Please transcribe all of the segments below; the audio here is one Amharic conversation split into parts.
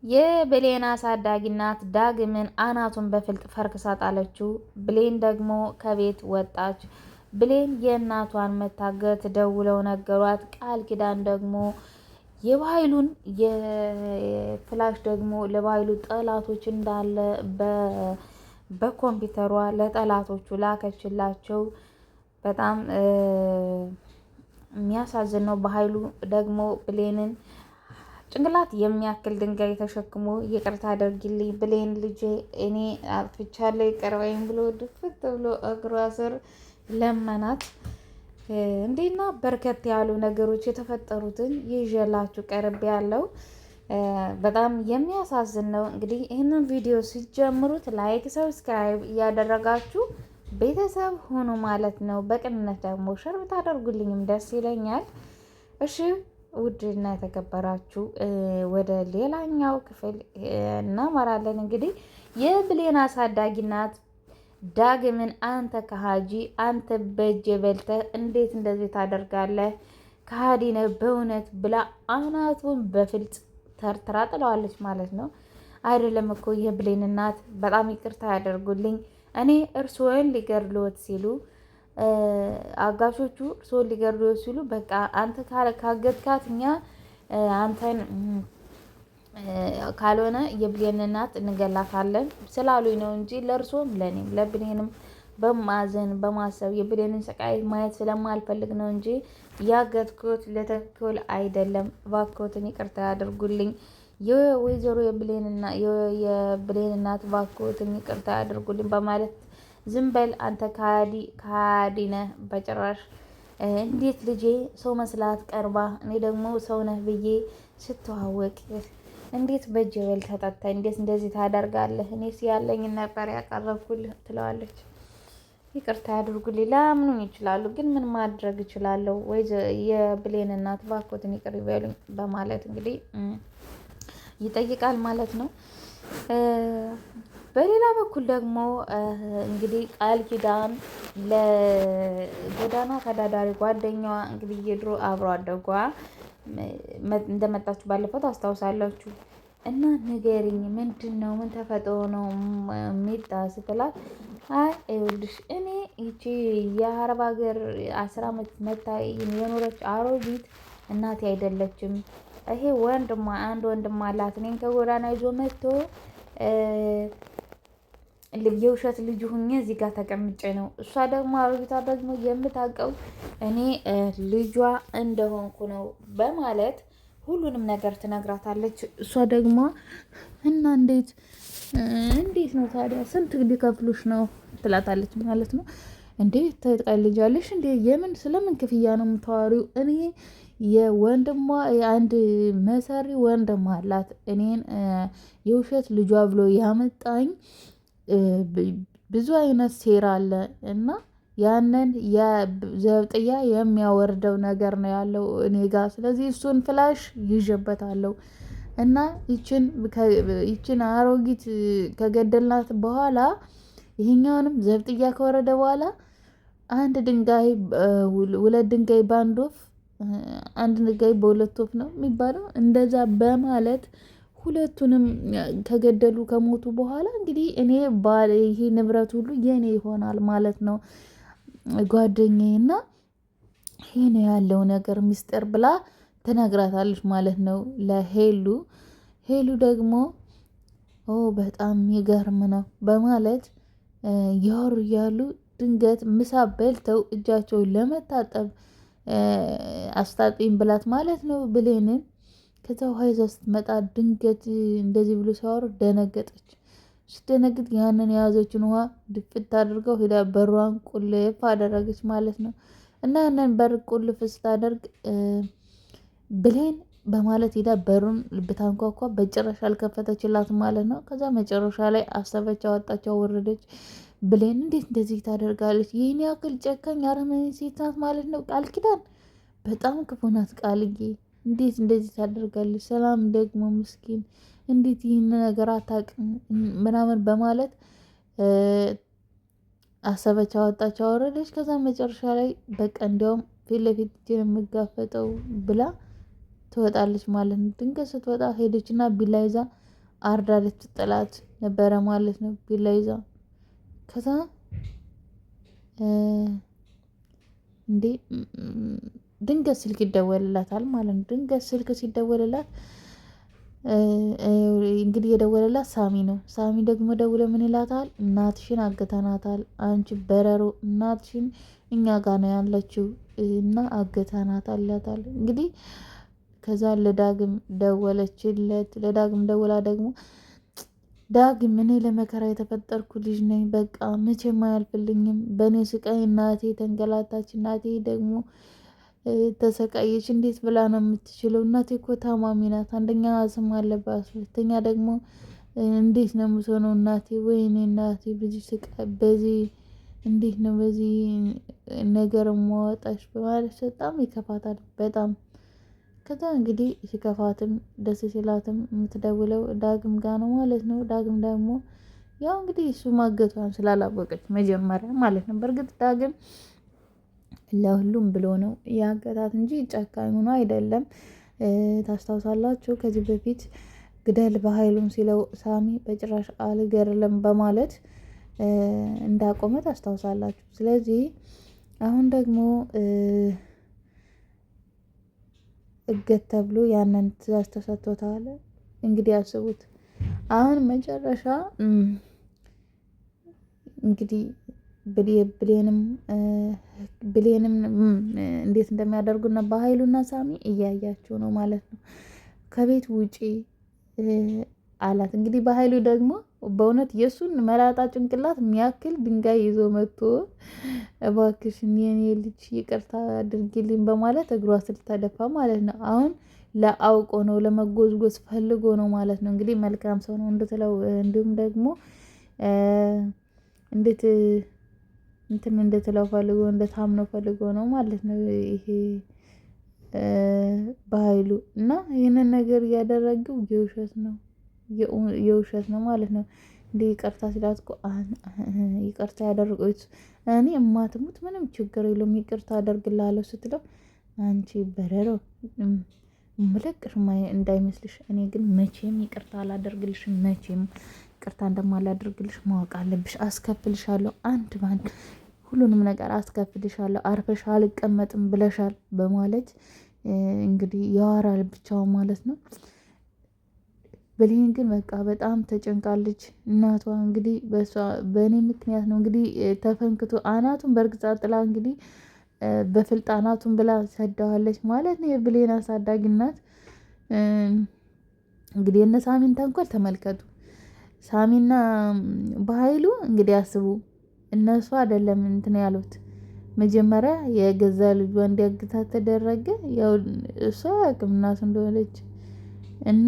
የብሌን አሳዳጊ እናት ዳግምን አናቱን በፍልጥ ፈርክሳ ጣለችው። ብሌን ደግሞ ከቤት ወጣች። ብሌን የእናቷን መታገት ደውለው ነገሯት። ቃል ኪዳን ደግሞ የባህሉን የፍላሽ ደግሞ ለባህሉ ጠላቶች እንዳለ በኮምፒውተሯ ለጠላቶቹ ላከችላቸው። በጣም የሚያሳዝን ነው። በኃይሉ ደግሞ ብሌንን ጭንቅላት የሚያክል ድንጋይ ተሸክሞ ይቅርታ አድርጊልኝ ብሌን ልጄ እኔ አጥፍቻለሁ ይቅር በይኝ ብሎ ድፍት ብሎ እግሯ ስር ለመናት። እንዴና በርከት ያሉ ነገሮች የተፈጠሩትን ይዤላችሁ ቀርብ ያለው በጣም የሚያሳዝን ነው። እንግዲህ ይህንን ቪዲዮ ሲጀምሩት ላይክ፣ ሰብስክራይብ እያደረጋችሁ ቤተሰብ ሆኖ ማለት ነው። በቅንነት ደግሞ ሸር ብታደርጉልኝም ደስ ይለኛል። እሺ ውድና የተከበራችሁ ወደ ሌላኛው ክፍል እናመራለን። እንግዲህ የብሌን አሳዳጊ ናት ዳግምን አንተ ከሃጂ አንተ በእጅ በልተህ እንዴት እንደዚህ ታደርጋለህ? ከሃዲ ነህ በእውነት ብላ አናቱን በፍልጥ ተርትራ ጥለዋለች ማለት ነው። አይደለም እኮ የብሌን እናት በጣም ይቅርታ ያደርጉልኝ እኔ እርስዎን ሊገድሉት ሲሉ አጋሾቹ እርስዎን ሊገድሉት ሲሉ በቃ አንተ ካገትካት እኛ አንተን ካልሆነ የብሌን እናት እንገላታለን ስላሉኝ ነው እንጂ ለእርስዎም ለእኔም ለብሌንም በማዘን በማሰብ የብሌንን ስቃይ ማየት ስለማልፈልግ ነው እንጂ ያገትኩት ለተንኮል አይደለም። እባክዎትን ይቅርታ ያድርጉልኝ የወይዘሮ የብሌን እናት እባክዎትን ይቅርታ ያድርጉልኝ በማለት ዝም በል አንተ ከሃዲ ነህ በጭራሽ እንዴት ልጄ ሰው መስላት ቀርባ እኔ ደግሞ ሰው ነህ ብዬ ስተዋወቅ እንዴት በእጅ በል ተጠጣኝ እንዴት እንደዚህ ታደርጋለህ? እኔስ ያለኝ ነበር ያቀረብኩልህ ትለዋለች። ይቅርታ ያድርጉልኝ ላያምኑኝ ይችላሉ፣ ግን ምን ማድረግ እችላለሁ? ወይ የብሌን እናት እባክዎትን ይቅር ይበሉኝ በማለት እንግዲህ ይጠይቃል ማለት ነው። በሌላ በኩል ደግሞ እንግዲህ ቃል ኪዳን ለጎዳና ተዳዳሪ ጓደኛዋ እንግዲህ የድሮ አብሮ አደጓ እንደመጣችሁ ባለፈው ታስታውሳላችሁ። እና ንገሪኝ ምንድን ነው ምን ተፈጥሮ ነው ሚጣ ስትላት፣ አይ ይኸውልሽ እኔ ይቺ የአረብ ሀገር 10 ዓመት መታ የኖረች አሮጊት እናቴ አይደለችም። ይሄ ወንድሟ አንድ ወንድሟ አላት እኔን ከጎዳና ይዞ መጥቶ የውሸት ልጅ ሁኜ እዚህ ጋር ተቀምጬ ነው። እሷ ደግሞ አሮጊቷ ደግሞ የምታውቀው እኔ ልጇ እንደሆንኩ ነው በማለት ሁሉንም ነገር ትነግራታለች። እሷ ደግሞ እና እንዴት ነው ታዲያ ስንት ሊከፍሉሽ ነው ትላታለች ማለት ነው። እንዴ ትቀልጃለሽ እንዴ የምን ስለምን ክፍያ ነው የምታወሪው? እኔ የወንድሟ የአንድ መሰሪ ወንድም አላት እኔን የውሸት ልጇ ብሎ ያመጣኝ ብዙ አይነት ሴራ አለ እና ያንን የዘብጥያ የሚያወርደው ነገር ነው ያለው እኔ ጋር። ስለዚህ እሱን ፍላሽ ይዤበታለሁ እና ይችን አሮጊት ከገደልናት በኋላ ይሄኛውንም ዘብጥያ ከወረደ በኋላ አንድ ድንጋይ ሁለት ድንጋይ በአንድ ወፍ አንድ ድንጋይ በሁለት ወፍ ነው የሚባለው እንደዛ በማለት ሁለቱንም ከገደሉ ከሞቱ በኋላ እንግዲህ እኔ ባል ይሄ ንብረት ሁሉ የኔ ይሆናል ማለት ነው ጓደኛዬና ይሄ ነው ያለው ነገር ሚስጥር ብላ ትነግራታለች ማለት ነው ለሄሉ። ሄሉ ደግሞ በጣም የሚገርም ነው በማለት ያወሩ እያሉ ድንገት ምሳ በልተው እጃቸውን ለመታጠብ አስታጥቢኝ ብላት ማለት ነው ብሌንን። ከዛ ውሃ ይዛ ስትመጣ ድንገት እንደዚህ ብሎ ሲያወሩ ደነገጠች። ስትደነግጥ ያንን የያዘችን ውሃ ድፍት አድርገው ሄዳ በሯን ቁልፍ አደረገች ማለት ነው። እና ያንን በር ቁልፍ ስታደርግ ብሌን በማለት ሄዳ በሩን ብታንኳኳ በጭራሽ አልከፈተችላት ማለት ነው። ከዛ መጨረሻ ላይ አሰበች፣ አወጣች፣ አወረደች። ብሌን እንዴት እንደዚህ ታደርጋለች? ይህን ያክል ጨካኝ አረመኔ ሴት ናት ማለት ነው። ቃል ኪዳን በጣም ክፉ ናት ቃልዬ፣ እንዴት እንደዚህ ታደርጋለች? ሰላም ደግሞ ምስኪን እንዴት ይህን ነገር አታውቅም ምናምን በማለት አሰበች፣ አወጣች፣ አወረደች። ከዛ መጨረሻ ላይ በቃ እንዲያውም ፊት ለፊት የምጋፈጠው ብላ ትወጣለች ማለት ነው። ድንገት ስትወጣ ሄደችና ቢላ ይዛ አርዳ ልትጥላት ነበረ ማለት ነው ቢላ ይዛ። ከዛ እንዴ ድንገት ስልክ ይደወልላታል ማለት ነው። ድንገት ስልክ ሲደወልላት እንግዲህ የደወለላት ሳሚ ነው። ሳሚ ደግሞ ደውሎ ምን ይላታል? እናትሽን አገተናታል፣ አንቺ በረሮ እናትሽን እኛ ጋር ነው ያለችው እና አገተናታል ይላታል። እንግዲህ ከዛ ለዳግም ደወለችለት። ለዳግም ደውላ ደግሞ ዳግም እኔ ለመከራ የተፈጠርኩ ልጅ ነኝ፣ በቃ መቼም አያልፍልኝም፣ በእኔ ስቃይ እናቴ ተንገላታች፣ እናቴ ደግሞ ተሰቃየች፣ እንዴት ብላ ነው የምትችለው? እናቴ እኮ ታማሚ ናት፣ አንደኛ አስም አለባት፣ ሁለተኛ ደግሞ እንዴት ነው የምትሆነው እናቴ? ወይኔ እናቴ በዚህ ስቃይ በዚህ እንዴት ነው በዚህ ነገር ማወጣሽ? በማለት በጣም ይከፋታል በጣም። ከዛ እንግዲህ ሲከፋትም ደስ ሲላትም የምትደውለው ዳግም ጋ ነው ማለት ነው። ዳግም ደግሞ ያው እንግዲህ እሱ ማገቷን ስላላወቀች መጀመሪያ ማለት ነው። በእርግጥ ዳግም ለሁሉም ብሎ ነው ያገታት እንጂ ጨካኝ ሆኖ አይደለም። ታስታውሳላችሁ ከዚህ በፊት ግደል በኃይሉም ሲለው ሳሚ በጭራሽ አልገርልም በማለት እንዳቆመ ታስታውሳላችሁ። ስለዚህ አሁን ደግሞ እገት ተብሎ ያንን ትዕዛዝ ተሰጥቶታል። እንግዲህ አስቡት አሁን መጨረሻ እንግዲህ ብሌንም እንዴት እንደሚያደርጉና በኃይሉና ሳሚ እያያቸው ነው ማለት ነው። ከቤት ውጪ አላት። እንግዲህ በኃይሉ ደግሞ በእውነት የእሱን መላጣ ጭንቅላት የሚያክል ድንጋይ ይዞ መጥቶ እባክሽን የኔ ልጅ ይቅርታ አድርጊልኝ በማለት እግሯ ስር ተደፋ ማለት ነው። አሁን ለአውቆ ነው ለመጎዝጎዝ ፈልጎ ነው ማለት ነው። እንግዲህ መልካም ሰው ነው እንድትለው እንዲሁም ደግሞ እንዴት እንትን እንድትለው ፈልጎ እንደታምነው ፈልጎ ነው ማለት ነው። ይሄ በኃይሉ እና ይህንን ነገር እያደረገው የውሸት ነው ማለት ነው። እንዴ ይቅርታ ሲላት እኮ ይቅርታ ያደርጉት እኔ እማትሙት ምንም ችግር የለውም ይቅርታ አደርግልሃለሁ ስትለው አንቺ በረሮ ምለቅሽ እንዳይመስልሽ፣ እኔ ግን መቼም ይቅርታ አላደርግልሽም፣ መቼም ይቅርታ እንደማላደርግልሽ ማወቅ አለብሽ፣ አስከፍልሻለሁ፣ አንድ ባንድ ሁሉንም ነገር አስከፍልሻለሁ፣ አርፈሽ አልቀመጥም ብለሻል በማለት እንግዲህ ያወራል ብቻውን ማለት ነው። ብሌን ግን በቃ በጣም ተጨንቃለች። እናቷ እንግዲህ በእኔ ምክንያት ነው እንግዲህ ተፈንክቶ አናቱን በእርግጥ ጥላ እንግዲህ በፍልጥ አናቱን ብላ ሰደዋለች ማለት ነው። የብሌን አሳዳጊ እናት እንግዲህ እነ ሳሚን ተንኮል ተመልከቱ። ሳሚና በኃይሉ እንግዲህ አስቡ እነሱ አይደለም እንትን ያሉት መጀመሪያ የገዛ ልጇ እንዲያግታት ተደረገ። ያው እሷ አያውቅም እናቱ እንደሆነች እና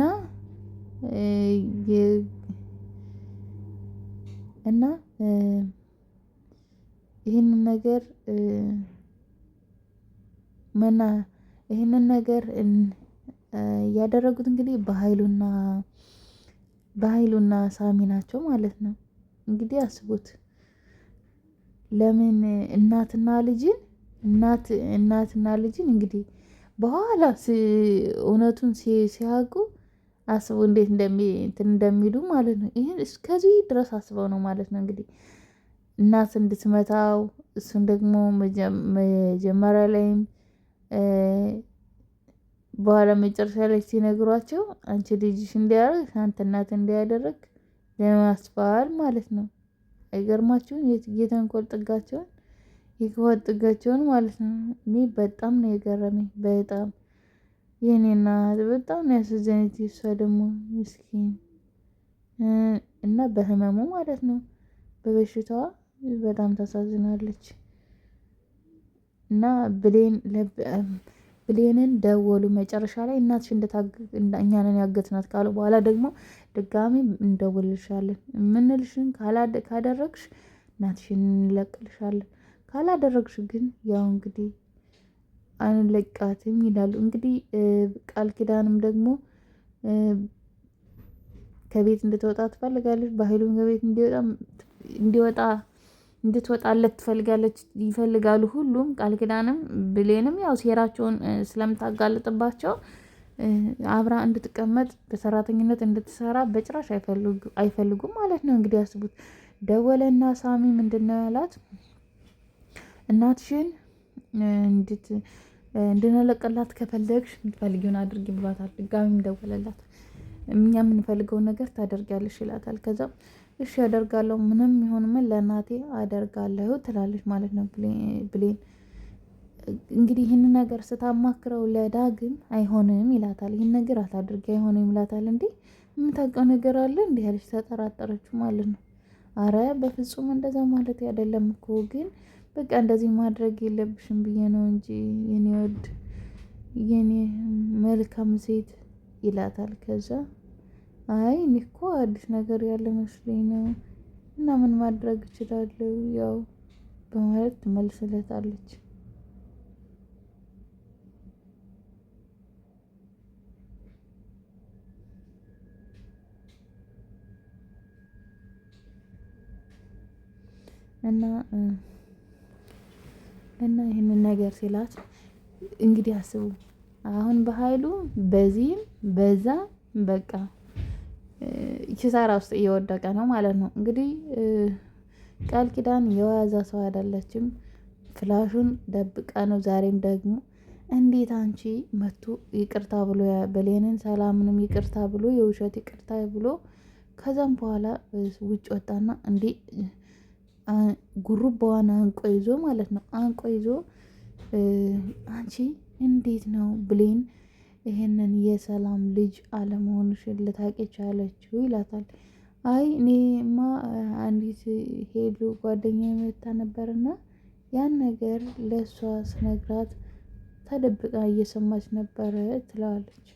እና ይህንን ነገር ይህንን ነገር ያደረጉት እንግዲህ በኃይሉና ሳሚ ናቸው ማለት ነው። እንግዲህ አስቡት ለምን እናትና ልጅን እንግዲህ በኋላ እውነቱን ሲያውቁ አስቡ እንዴት እንደሚሉ ማለት ነው። ይሄን እስከዚህ ድረስ አስበው ነው ማለት ነው። እንግዲህ እናት እንድትመታው እሱን ደግሞ መጀመሪያ ላይም በኋላ መጨረሻ ላይ ሲነግሯቸው አንቺ ልጅሽ እንዲያደርግ አንተ እናት እንዲያደርግ ለማስባል ማለት ነው። አይገርማችሁም? የተንኮል ጥጋቸውን የክፋት ጥጋቸውን ማለት ነው። እኔ በጣም ነው የገረመኝ በጣም የኔ እናት በጣም ነው ያሳዘነች። እሷ ደግሞ ምስኪን እና በህመሙ ማለት ነው በበሽታዋ በጣም ታሳዝናለች። እና ብሌንን ደወሉ መጨረሻ ላይ እናትሽ እኛ ነን ያገትናት ካሉ በኋላ ደግሞ ድጋሚ እንደውልልሻለን የምንልሽን ካደረግሽ እናትሽን እንለቅልሻለን፣ ካላደረግሽ ግን ያው እንግዲህ አንለቃትም ይላሉ። እንግዲህ ቃል ኪዳንም ደግሞ ከቤት እንድትወጣ ትፈልጋለች። በኃይሉም ከቤት እንድትወጣለት ትፈልጋለች ይፈልጋሉ ሁሉም። ቃል ኪዳንም ብሌንም ያው ሴራቸውን ስለምታጋልጥባቸው አብራ እንድትቀመጥ በሰራተኝነት እንድትሰራ በጭራሽ አይፈልጉም ማለት ነው። እንግዲህ ያስቡት። ደወለና ሳሚ ምንድነው ያላት? እናትሽን እንድንለቅላት ከፈለግሽ የምትፈልጊውን አድርጊ ብሏታል። ድጋሚም ደወለላት። እኛ የምንፈልገውን ነገር ታደርጊያለሽ ይላታል። ከዛ እሺ አደርጋለሁ፣ ምንም ይሁን ምን ለእናቴ አደርጋለሁ ትላለች ማለት ነው ብሌን። እንግዲህ ይህን ነገር ስታማክረው ለዳግም አይሆንም ይላታል። ይህን ነገር አታድርጊ አይሆንም ይላታል። እንዴ የምታውቀው ነገር አለ እንዲህ ያለች ተጠራጠረችው ማለት ነው። አረ በፍጹም እንደዛ ማለት አይደለም እኮ ግን በቃ እንደዚህ ማድረግ የለብሽም ብዬ ነው እንጂ የኔ ወድ የኔ መልካም ሴት ይላታል። ከዛ አይ እኔ እኮ አዲስ ነገር ያለ መስሎኝ ነው እና ምን ማድረግ እችላለሁ ያው በማለት ትመልስለታለች። እና ይህንን ነገር ሲላት እንግዲህ አስቡ አሁን በኃይሉ በዚህም በዛ በቃ ኪሳራ ውስጥ እየወደቀ ነው ማለት ነው። እንግዲህ ቃል ኪዳን የዋዛ ሰው አይደለችም። ፍላሹን ደብቃ ነው ዛሬም ደግሞ እንዴት አንቺ መቶ ይቅርታ ብሎ ብሌንን ሰላምንም ይቅርታ ብሎ የውሸት ይቅርታ ብሎ ከዛም በኋላ ውጭ ወጣና እንዴ ጉሩባዋን አንቆ ይዞ ማለት ነው አንቆ ይዞ አንቺ እንዴት ነው ብሌን ይሄንን የሰላም ልጅ አለመሆንሽን ልታውቂ ቻለችው ይላታል። አይ እኔማ አንዲት ሄሉ ጓደኛዬ መታ ነበርና ያን ነገር ለእሷ ስነግራት ተደብቃ እየሰማች ነበረ ትለዋለች።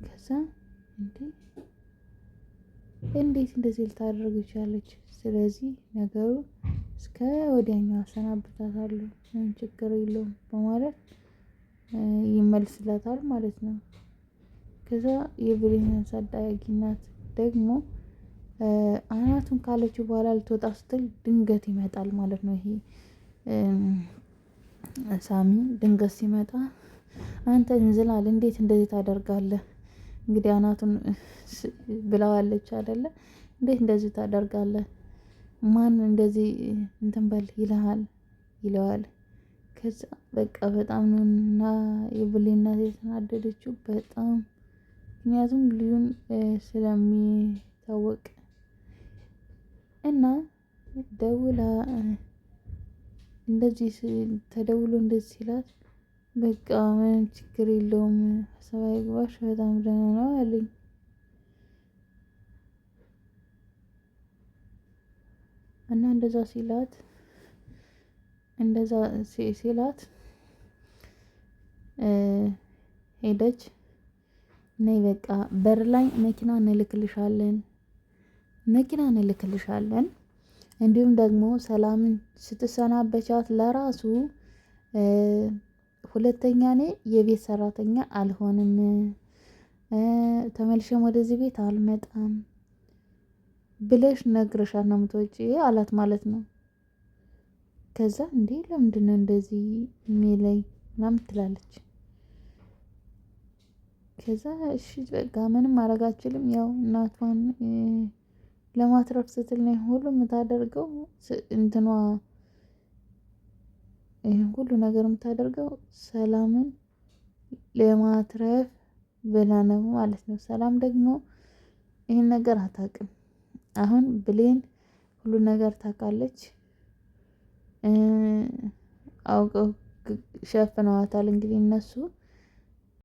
ከዛ እንዴት እንደዚህ ልታደርግ ቻለች? ስለዚህ ነገሩ እስከ ወዲያኛው አሰናብታታለሁ ምንም ችግር የለውም በማለት ይመልስላታል ማለት ነው። ከዛ የብሌን አሳዳጊ እናት ደግሞ አናቱን ካለችው በኋላ ልትወጣ ስትል ድንገት ይመጣል ማለት ነው። ይሄ ሳሚ ድንገት ሲመጣ አንተ እንዝላል እንዴት እንደዚህ ታደርጋለህ? እንግዲህ አናቱን ብለዋለች አይደለ? እንዴት እንደዚህ ታደርጋለህ? ማን እንደዚህ እንትን በል ይልሃል ይለዋል። ከዛ በቃ በጣም ነውና የብሌን እናት የተናደደችው በጣም ምክንያቱም ልጁን ስለሚታወቅ እና ደውላ እንደዚህ ተደውሎ እንደዚህ ሲላት በቃ ምንም ችግር የለውም ሀሳብ አይግባሽ በጣም ደህና ነው አለኝ። እና እንደዛ ሲላት ሄደች ነይ በቃ በር ላይ መኪና እንልክልሻለን እንዲሁም ደግሞ ሰላምን ስትሰናበቻት ለራሱ ሁለተኛ እኔ የቤት ሰራተኛ አልሆንም፣ ተመልሼም ወደዚህ ቤት አልመጣም ብለሽ ነግረሻት ነው የምትወጪው አላት ማለት ነው። ከዛ እንዴ ለምንድነው እንደዚህ የሚለኝ ምናምን ትላለች። ከዛ እሺ በቃ ምንም ማድረግ አልችልም ያው እናቷን ለማትረፍ ስትል ነው ሁሉ የምታደርገው እንትኗ ይሄን ሁሉ ነገር የምታደርገው ሰላምን ለማትረፍ ብላ ነው ማለት ነው። ሰላም ደግሞ ይሄን ነገር አታውቅም። አሁን ብሌን ሁሉ ነገር ታውቃለች። አውቀው ሸፍነዋታል እንግዲህ እነሱ